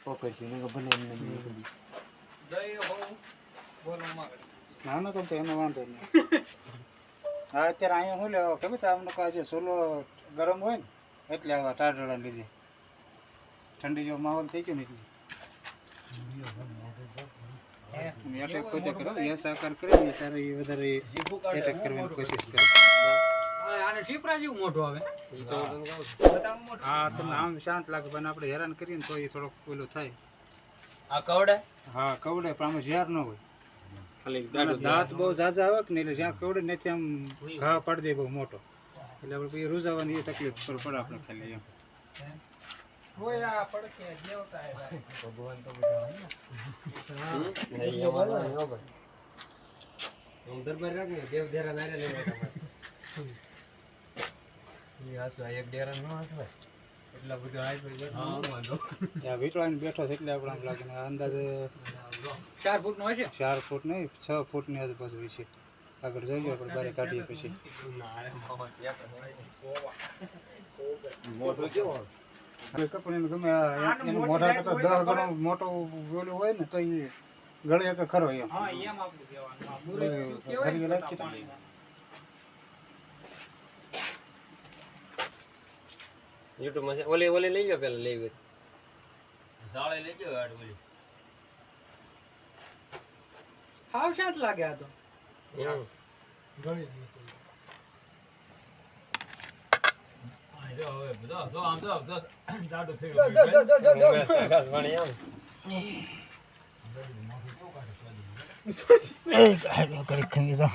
પકડશું ને ભલે એમને ના ના તો એનો વાંધો નહીં. હા અત્યારે અહીંયા શું લેવા ખબર છે આમને કહે છે સોલો ગરમ હોય ને એટલે આવા ટાઢોળા લીધે ઠંડી જેવો માહોલ થઈ ગયો ને એટલે એટેક પોતે કરો એ સાકાર કરે ને ત્યારે એ વધારે એટેક કરવાની કોશિશ કરે. આને શીપરા જેવું મોટું આવે હા તમને આમ શાંત લાગે પણ આપણે હેરાન કરીએ ને તો એ થોડોક ઓલું થાય. આ કવડે હા કવડે પણ આમાં ઝેર ન હોય. ખાલી દાંત બહુ ઝાઝા આવે કે ને એટલે જ્યાં કવડે નથી આમ ઘા પડી દે બહુ મોટો એટલે આપણે પછી રૂઝાવાની એ તકલીફ પડે આપણે ખાલી એમ. ભગવાન તો બધા દરબાર રાખ ને દેવ ડેરા નારે લેવા એક ડેરા ન હશે એટલા બધું ત્યાં વીટવાઈને બેઠો છે એટલે આપણે આમ લાગે ને અંદાજે 4 ફૂટ નો હશે 4 ફૂટ નહીં 6 ફૂટની આજુબાજુ હશે. આગળ જોઈએ આપણે બારે કાઢીએ પછી. મોટો કેવો કપડીને ગમે એનું મોઢા કરતા 10 ગણો મોટો ઓલું હોય ને તો એ ગળે કે ખરો એમ. હા એમ આપણું કહેવાનું ઘડી રાખી તો યુટ્યુબ માં ઓલે ઓલે લઈ લો પેલા લઈ સાળે લેજો આડ ઓલી હાવ શાંત લાગે આ તો ગણી જો હવે જો આમ તો જાડો થઈ ગયો જો ભણી આમ એ ગાડી કરી ખમી જાવ.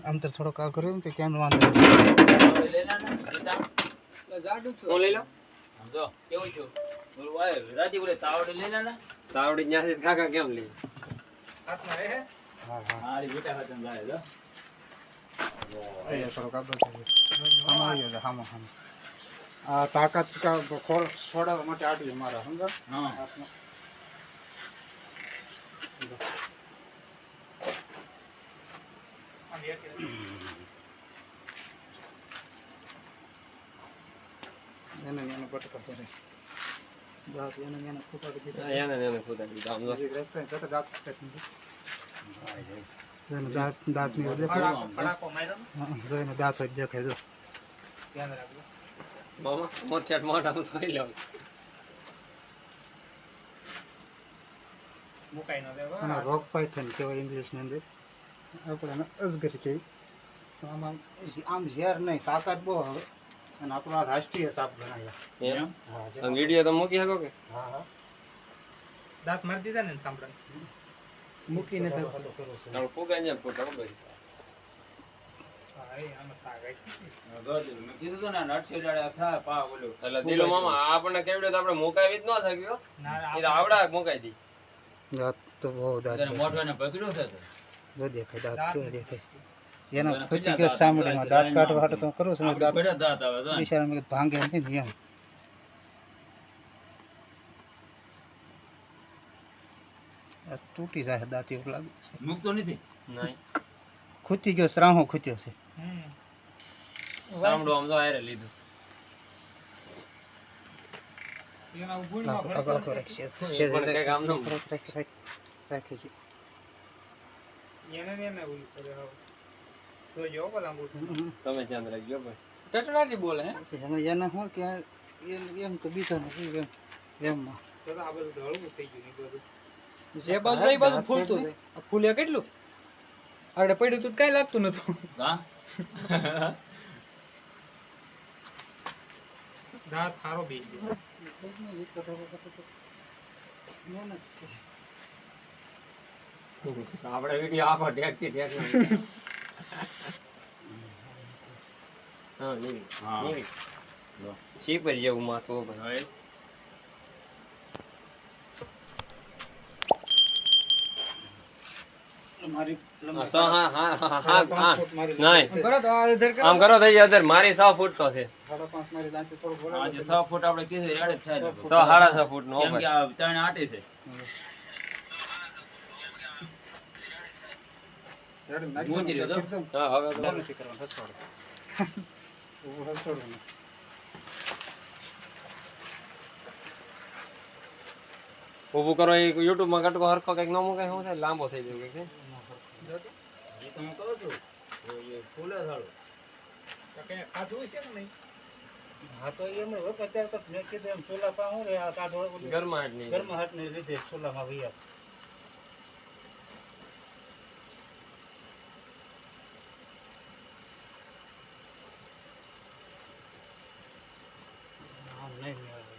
આમ તો થોડોક આ કર્યો ને તો કેમ વાંધો હું લઈ લો આમ જો કેવું છું બોલ વાય રાજી બોલે તાવડે લઈ લે ને તાવડે ન્યાથી કાકા કેમ લે હાથમાં રહે હા હા મારી બેટા હાથમાં જાય જો એ થોડોક આગળ આ તાકાત ખોળ છોડાવવા માટે આટી મારા સમજો. હા એને એને પટકા કરે દાંત એને ફૂટાડી દીધા એને ખુદા દીધા આમ જો દાંત દાંત ની દેખાય ફડાકો માર્યો જો એને દાંત જ દેખાય જો ધ્યાન રાખજો મામા મોચાટ મોઢામાં જોઈ લો મુકાઈ ન દેવા અને રોગ પાયથન કહેવાય ઇંગ્લિશની અંદર આપણે અજગર કહેવાય. આમ ઝેર નહીં તાકાત બહુ આવે અને આપણો આ રાષ્ટ્રીય સાપ ગણાય. એમ હા આ વિડિયો તો મૂકી શકો કે હા હા દાંત મારી દીધા ને સાંભળા મૂકીને તો તારું ફૂગા ને ફોટા બસ હા એ આમાં તાકાત કીધું તો ને નટસેડાળા થા પા બોલો એટલે દિલો મામા આપણને કેવડે તો આપણે મુકાવી જ ન શક્યો એ તો આવડા મુકાઈ દી દાંત તો બહુ દાંત મોઢાને પકડ્યો છે તો જો દેખાય દાંત કેવો દેખાય એના ખૂટી ગયો સાંભળીમાં દાંત કાઢવા હાટો તો કરું છું દાંત દાંત આવે તો બિચારા મેં ભાંગે નહીં ને એમ આ તૂટી જાય દાંત એવું લાગે છે. મુકતો નથી નહીં ખૂટી ગયો શ્રાહો ખૂટ્યો છે. સાંભળો આમ તો આરે લીધું એના ઉભું આગળ રાખીએ પણ કઈ કામ ન રાખી છે. એને ઉલી કરે હવે તો જો બોલા બોલ તમે ધ્યાન રાખજો ભાઈ ટટડાટી બોલે હે એમાં એને શું કે એમ તો બીજા નથી એમ એમમાં તો આ બધું હળવું થઈ ગયું ને બધું જે બાજુ એ બાજુ ફૂલતું છે આ ફૂલે કેટલું આગળ પડ્યું તું કઈ લાગતું નતું હા દાંત હારો બેઈ ગયો આપણે વિડિયો આખો ઠેક થી ઠેક હા નીવી નીવી ચીપર જેવું માથું ભાઈ આમ કરો થઈ જાય મારી 100 ફૂટ તો છે 6 ફૂટ આપણે કીધું રેડ જ થાય 6.5 ફૂટ નો કેમ કે આ ત્રણ આટી છે રેડી નાખી મૂકી દો, દીધો. એકદમ હા હવે તો ઊભું નથી કરવાનું, હસવાડો. ઊભું હસવાડો નહીં. ઊભું કરો એ YouTube માં કટકો હરખો કઈક ન મુકાય શું થાય લાંબો થઈ જાય કઈક એ તો હું કહું છું એ ફૂલે થાળું તો કે ખાધું છે કે નહીં? હા તો એમ હોય કે અત્યારે તો મેં કીધું એમ ચોલા પા હું રે આ ટાઢો ઓલું ઘરમાં જ નહીં ગરમા હાથને લીધે ચોલામાં વૈયા. આમ નહીં મેળવે.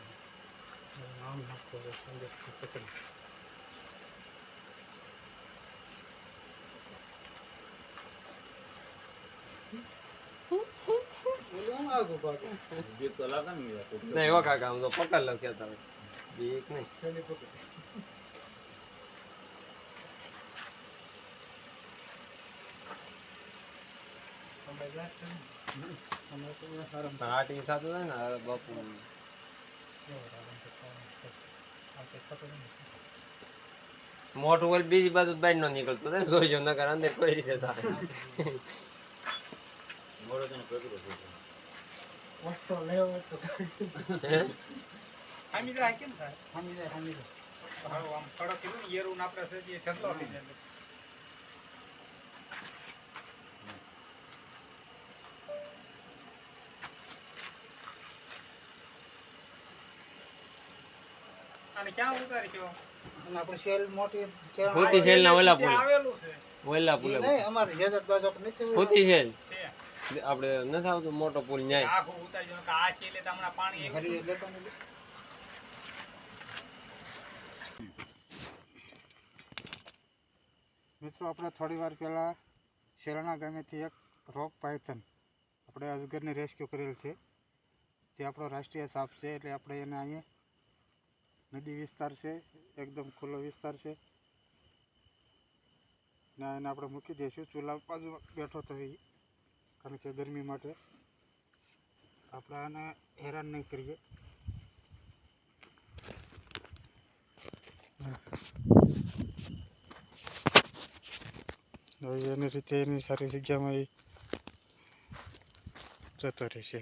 આમ નાખો તો સંદેશથી પકડી. ઓલું આમ આગું પાછું. નહીં એવા કાકા આમ તો પકડ લો કેતા હોય બીક નહીં પેલી પકડ. અમે તો આરામ હાટી થતું થાય ને હવે બાપુ મોટું ઓલ બીજી બાજુ બહાર નો નીકળતું થાય જોઈજો નકર અંદર કોઈ રીતે થાય વસ્તુ લેવો તો આમી જાય કેમ થાય? હામી જાય, હામી જાય. હારું આમ કડક કીધું ને એરું ને આપણે સજી ઠંડો થઈ જાય. અને ક્યાં ઉતારી છો? અને આપણે સેલ મોટી સેલ ફૂટી સેલ ના ઓલા ત્યાં પુલે આવેલું છે. ઓલા ઈ પુલે નહીં, અમારે જેજત બાજુ આપણે નથી ફૂટી સેલ છે. આપણે નથી આવતું મોટો પુલ ન્યાય આખું ઉતારી જો કે આ છે એટલે હમણાં પાણી આવ્યું. હરી લેતો નથી. મિત્રો આપણે થોડી વાર પહેલાં શેરણા ગામેથી એક રોક પાયથન આપણે અજગરને રેસ્ક્યુ કરેલ છે. જે આપણો રાષ્ટ્રીય સાપ છે એટલે આપણે એને અહીંયા નદી વિસ્તાર છે, એકદમ ખુલ્લો વિસ્તાર છે ને એને આપણે મૂકી દઈશું. ચૂલા બાજુ બેઠો તો એ કારણ કે ગરમી માટે આપણે આને હેરાન નહીં કરીએ. હવે એની રીતે એની સારી જગ્યામાં એ જતો રહેશે.